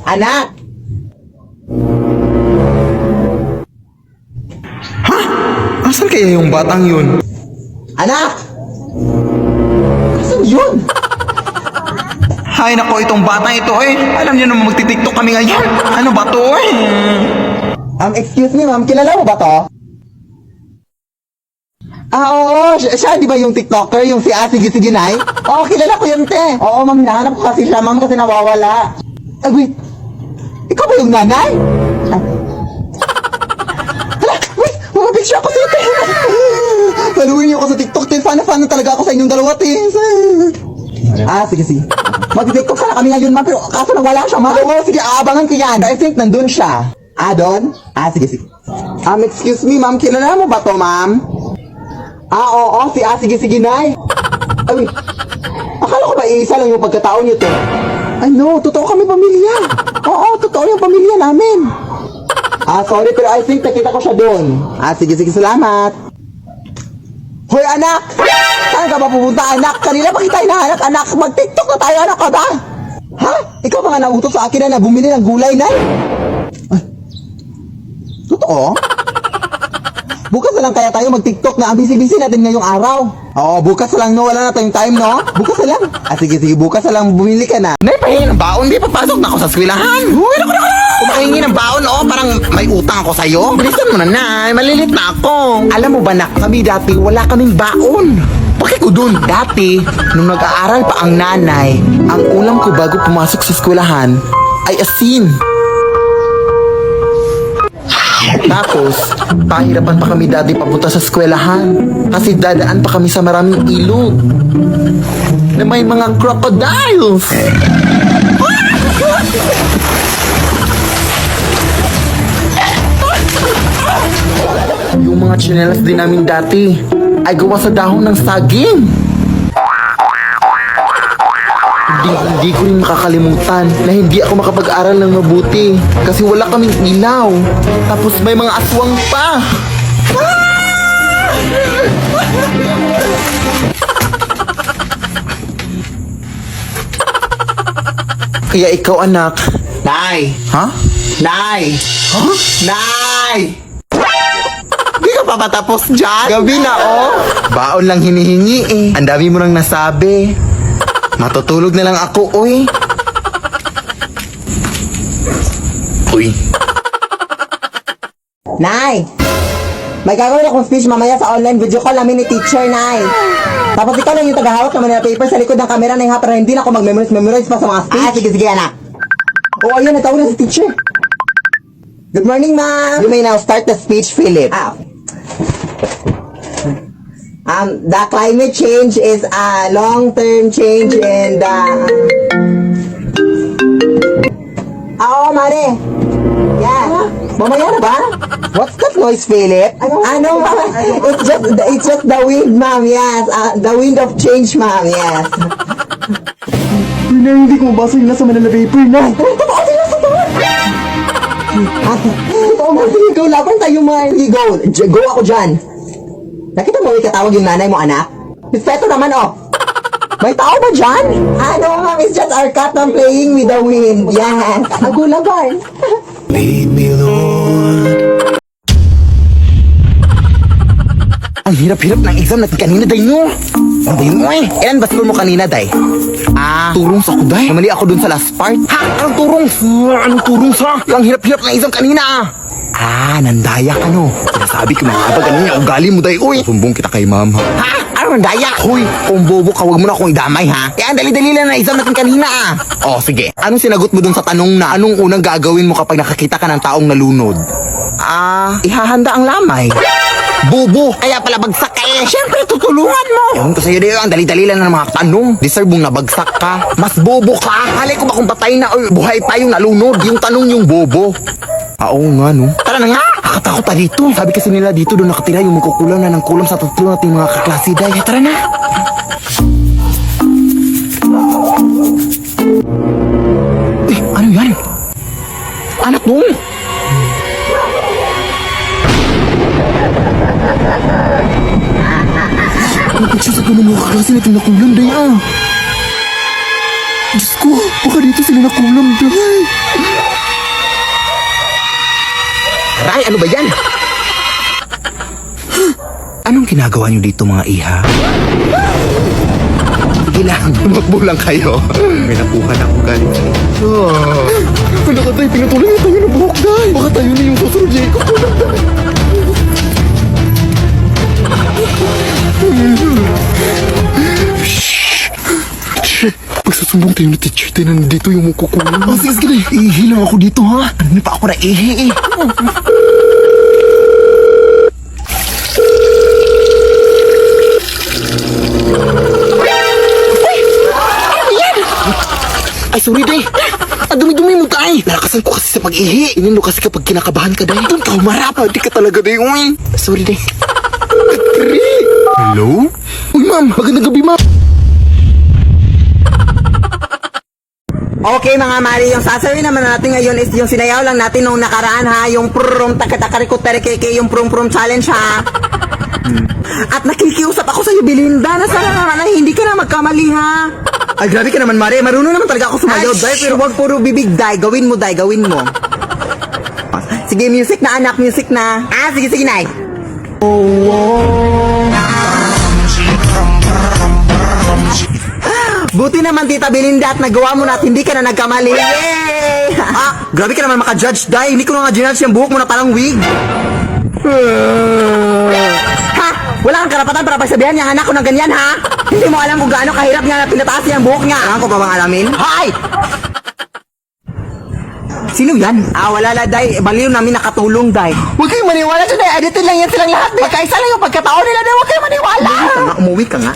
Anak! Asan kaya yung batang yun? Anak! Asan yun? Hay nako, itong batang ito eh. Alam niyo naman magti-tiktok kami ngayon. Ano ba to eh? Excuse me ma'am, kilala mo ba to? Oo, siya di ba yung TikToker, yung si Sige Nay? Oo, kilala ko yun, te. Oo, ma'am, hinahanap ko kasi siya, ma'am, kasi nawawala. Wait, ikaw ba yung nanay? Hala, wait, mababig siya ako sa'yo, te. Paluin niyo ako sa TikTok, te. Fan talaga ako sa inyong dalawa, te. Sige. Mag-TikTok sana kami ngayon, ma'am, pero kaso nawala siya, ma'am. Oo, sige, aabangan ko yan. I think nandun siya. Doon? Sige. Excuse me, ma'am, kilala mo ba to, ma'am? Oo, si Sige Nay. Ay, akala ko ba isa lang yung pagkatao niyo, te? Ay, no, totoo kami pamilya. Oo, totoo yung pamilya namin. Sorry, pero I think nakita ko siya doon. Sige, salamat. Hoy, anak! Saan ka ba pupunta, anak? Kanina pa kita hinahanap, anak. Mag-TikTok na tayo, anak ka ba? Ha? Ikaw ba nga nautos sa akin na bumili ng gulay, Nay? Ay, totoo? Bukas na lang kaya tayo mag-TikTok na ang busy-busy natin ngayong araw. Oo, bukas na lang, no? Wala na tayong time, no? Bukas na lang. Sige, bukas na lang bumili ka na. Nay, pahingi ng baon. Di papasok na ako sa eskwelahan. Uy, naku. Kumahingi ng baon, parang may utang ako sa'yo. Bilisan mo na, Nay. Malilit na ako. Alam mo ba, nak, kami dati wala kaming baon. Bakit ko dun? Dati, nung nag-aaral pa ang nanay, ang ulam ko bago pumasok sa eskwelahan ay asin. Tapos, pahirapan pa kami dati papunta sa eskwelahan kasi dadaan pa kami sa maraming ilog na may mga crocodiles. Yung mga tsinelas din namin dati ay gawa sa dahon ng saging. Hindi ko rin makakalimutan na hindi ako makapag-aral ng mabuti kasi wala kaming ilaw. Tapos may mga aswang pa. Kaya ikaw, anak. Nay! Ha? Nay! Ha? Nay! Di ka pa matapos dyan? Gabi na, oh. Baon lang hinihingi eh. Ang dami mo nang nasabi. Matutulog na lang ako, uy. Nay! May gagawin akong speech mamaya sa online video call namin ni teacher, Nay. Tapos ikaw lang yung tagahawak naman ng paper sa likod ng camera, Nay, ha, para hindi na ako mag-memorize pa sa mga speech. Sige, anak. Oo, ayun, natawag na si teacher. Good morning, ma'am. You may now start the speech, Philip. The climate change is a long-term change in the... Oo, Mare. Yeah. Mamaya na ba? What's that noise, Philip? Ano, ma'am? It's just the wind, ma'am. Yes. The wind of change, ma'am. Yes. Hindi ko mabasa yung nasa Manila paper, na. Totoo sila sa to. Oo, ma'am. Sige, go. Laban tayo, ma'am. Go ako dyan. Nakita mo may katawag yung nanay mo, anak? Respeto naman, oh. May tao ba dyan? Ano, ma'am? It's just our cat na playing with the wind. Yes. Agulaban. Lead me, Lord. Ang hirap-hirap ng exam natin kanina, day, no? Ano ba yun, oy? Ilan ba score mo kanina, day? Turong sa kuday. Namali ako dun sa last part. Ha? Anong turong? Anong turong sa? Ang hirap-hirap ng exam kanina, nandaya ka, no? Sinasabi ko na nga ba ganun yung ugali mo, day, uy. Sumbong kita kay ma'am, ha? Ha? Ano nandaya? Hoy, kung bobo ka, huwag mo na akong idamay, ha? Ang dali-dali lang na exam natin kanina, sige. Anong sinagot mo dun sa tanong na anong unang gagawin mo kapag nakakita ka ng taong nalunod? Ihahanda ang lamay. Bobo! Kaya pala bagsak ka eh! Siyempre, tutulungan mo! Ewan ko sa'yo, Deo, ang dali-dali lang ng mga tanong. Deserve mong nabagsak ka. Mas bobo ka! Halay ko ba kung patay na o buhay pa yung nalunod? Yung tanong yung bobo. Oo nga, no? Tara na nga! Nakatakot pa dito. Sabi kasi nila dito doon nakatira yung magkukulam na ng kulam sa tatlo nating mga kaklase, day. Tara na! Ano yan? Anak mo! Ang picture sa tunong mga kaklase natin nakulam, day, Diyos ko, baka dito sila nakulam, day. ano ba yan? Anong ginagawa niyo dito mga iha? Sige lang, tumakbo lang kayo. May nakuha na akong galing sa inyo. Wala ka tayo, pinatuloy na tayo ng buhok dahil. Baka tayo na yung susunod, Jacob. Pagsusumbong tayo na teacher tayo nandito yung kukulang. Oh, sige, sige. Ihi lang ako dito, ha? Ano pa ako na ihi, eh. Ay, sorry, day. Dumi-dumi mo, day. Nalakasan ko kasi sa pag-ihi. Inindo kasi kapag kinakabahan ka, day. Doon ka humarap. Di ka talaga, day. Uy. Sorry, day. Hello? Uy, ma'am. Magandang gabi, ma'am. Okay mga mari, yung sasabihin naman natin ngayon is yung sinayaw lang natin nung nakaraan ha, yung prum takatakarikuterekeke, yung prum challenge ha. At nakikiusap ako sa'yo, Belinda, na sana naman ay hindi ka na magkamali ha. Ay grabe ka naman Mari, marunong naman talaga ako sumayaw, Day, pero wag puro bibig, Day, gawin mo, Day, gawin mo. Sige, music na anak, music na. Sige, sige, Nay. Buti naman Tita Belinda at nagawa mo na at hindi ka na nagkamali. Yay! Grabe ka naman maka-judge, Day. Hindi ko na nga ginudge yung buhok mo na parang wig. Ha? Wala kang karapatan para pagsabihan niya anak ko ng ganyan, ha? Hindi mo alam kung gaano kahirap nga na pinataas niya ang buhok niya. Ako pa bang alamin? Hay! Sino yan? Wala la, Day. Baliw namin nakatulong, Day. Huwag kayong maniwala dyan, Day. Edited lang yan silang lahat, Day. Magkaisa lang yung pagkatao nila, Day. Huwag kayong maniwala. Umuwi ka nga.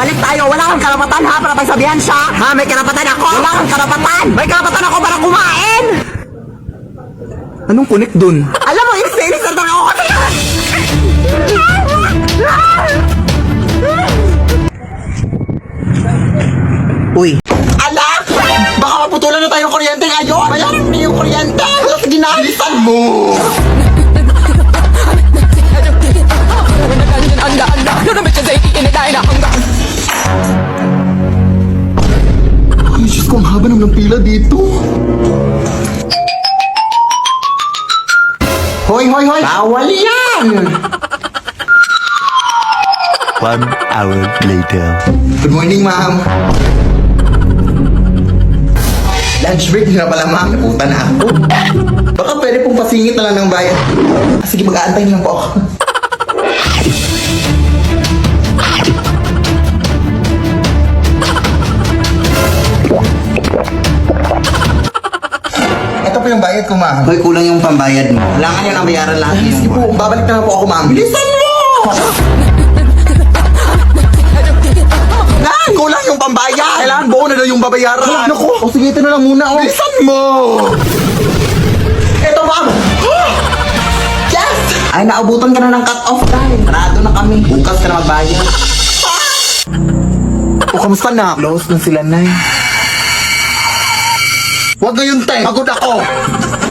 Balik tayo. Wala kang karapatan ha para pagsabihan siya. Ha, may karapatan ako. Wala kang karapatan. May karapatan ako para kumain. Anong connect dun? Alam mo, inis na ako kasi. Uy. Alak! Baka maputulan na tayo ng kuryente ngayon. Bayaran mo yung kuryente. Sige na, bilisan mo. Ay, Diyos ko, ang haba naman ng pila dito. Hoy! Bawal yan! 1 hour later. Good morning, ma'am. Lunch break na pala, ma'am. Naputa na ako. Baka pwede pong pasingit na lang ng bayan. Sige, mag-aantay lang po ako. Ito po yung bayad ko, ma'am. Hoy, kulang yung pambayad mo. Kailangan yun ang bayaran lahat. Sige po, babalik na lang po ako, ma'am. Bilisan mo! Nan, kulang yung pambayad. Kailangan buo na daw yung babayaran. Naku, sige, ito na lang muna. Bilisan mo! Ito, ma'am. Yes! Ay, naabutan ka na ng cut-off time. Parado na kami. Bukas ka na magbayad. Kamusta na? Close na sila, Nay. Huwag ngayon, te. Pagod ako.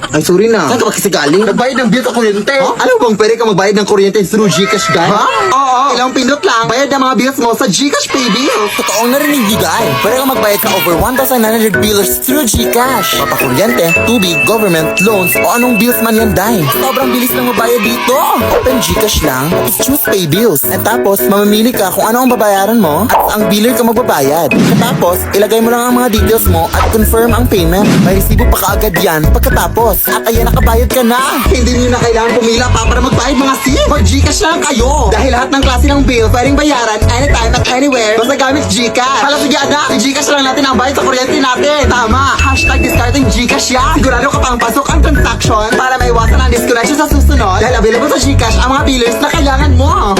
Ay, sorry na. Saan ka ba kasi galing? Nagbayad ng bill sa kuryente. Alam mo bang pwede ka magbayad ng kuryente through Gcash, guy? Oo. Ilang pindot lang. Bayad ng mga bills mo sa Gcash Pay Bills. Totoong narinig ni Guy. Pwede kang magbayad sa over 1,900 billers through Gcash. Papakuryente, tubig, government, loans, o anong bills man yan, Day. Sobrang bilis lang mabayad dito. Open Gcash lang, tapos choose pay bills. At tapos, mamamili ka kung ano ang babayaran mo at ang biller ka magbabayad. Tapos, ilagay mo lang ang mga details mo at confirm ang payment. May resibo pa kaagad yan pagkatapos. At ayan, nakabayad ka na. Hindi niyo na kailangan pumila pa para magbayad mga sim. Mag-Gcash lang kayo. Dahil lahat ng klase ng bill pwedeng bayaran anytime at anywhere basta gamit Gcash. Hala, sige anak, i-Gcash lang natin ang bayad sa kuryente natin. Tama. #discarding Gcash yan. Sigurado ka pang pasok ang transaction para maiwasan ang disconnection sa susunod. Dahil available sa Gcash ang mga billers na kailangan mo.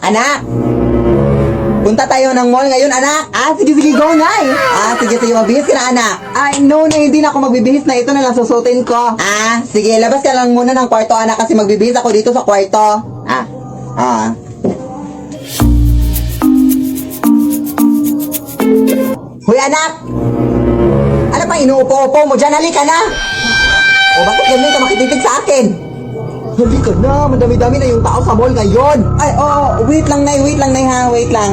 Anak! Punta tayo ng mall ngayon, anak. Sige, go, Nay. Sige, magbihis ka na, anak. No, hindi na ako magbibihis na. Ito na lang susutin ko. Sige, labas ka lang muna ng kwarto, anak, kasi magbibihis ako dito sa kwarto. Hoy, anak! Ano pa inuupo-upo mo dyan? Halika na! Bakit ganyan ka makititig sa akin? Halika na, madami-dami na yung tao sa mall ngayon. Wait lang, Nay, ha, wait lang.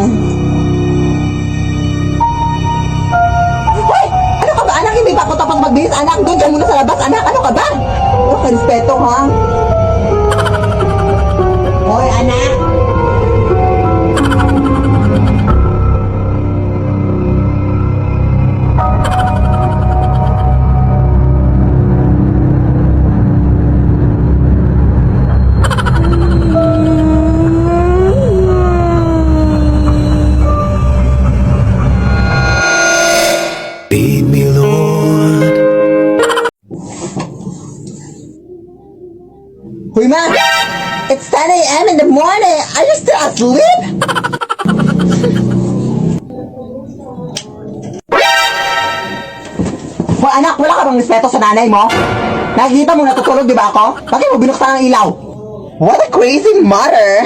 pa ako tapos magbihis, anak. Doon ka muna sa labas, anak. Ano ka ba? Huwag ka respeto, ha? Hoy, anak. Lead me, Lord. Hoy, ma! It's 10 a.m. in the morning! Are you still asleep? Hoy, anak! Wala ka bang respeto sa nanay mo? Nakikita mo natutulog, di ba ako? Bakit mo binuksan ang ilaw? What a crazy mother!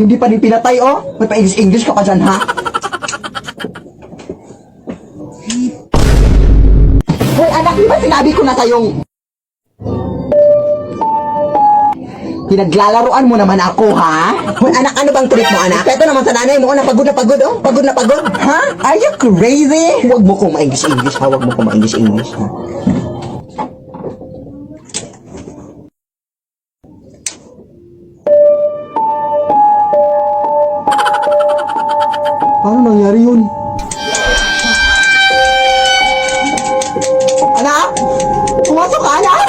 Hindi pa din pinatay, oh! May pa-English ka pa dyan, ha? Hoy, anak! Di ba sinabi ko na sa'yong... Pinaglalaruan mo naman ako, ha? Hoy, anak, ano bang trip mo, anak? Ito naman sa nanay mo, pagod na pagod, oh. Pagod na pagod. Ha? Are you crazy? Huwag mo kong ma-English, ha? Huwag mo kong ma-English, ha? Paano nangyari yun? Anak? Pumasok ka, anak!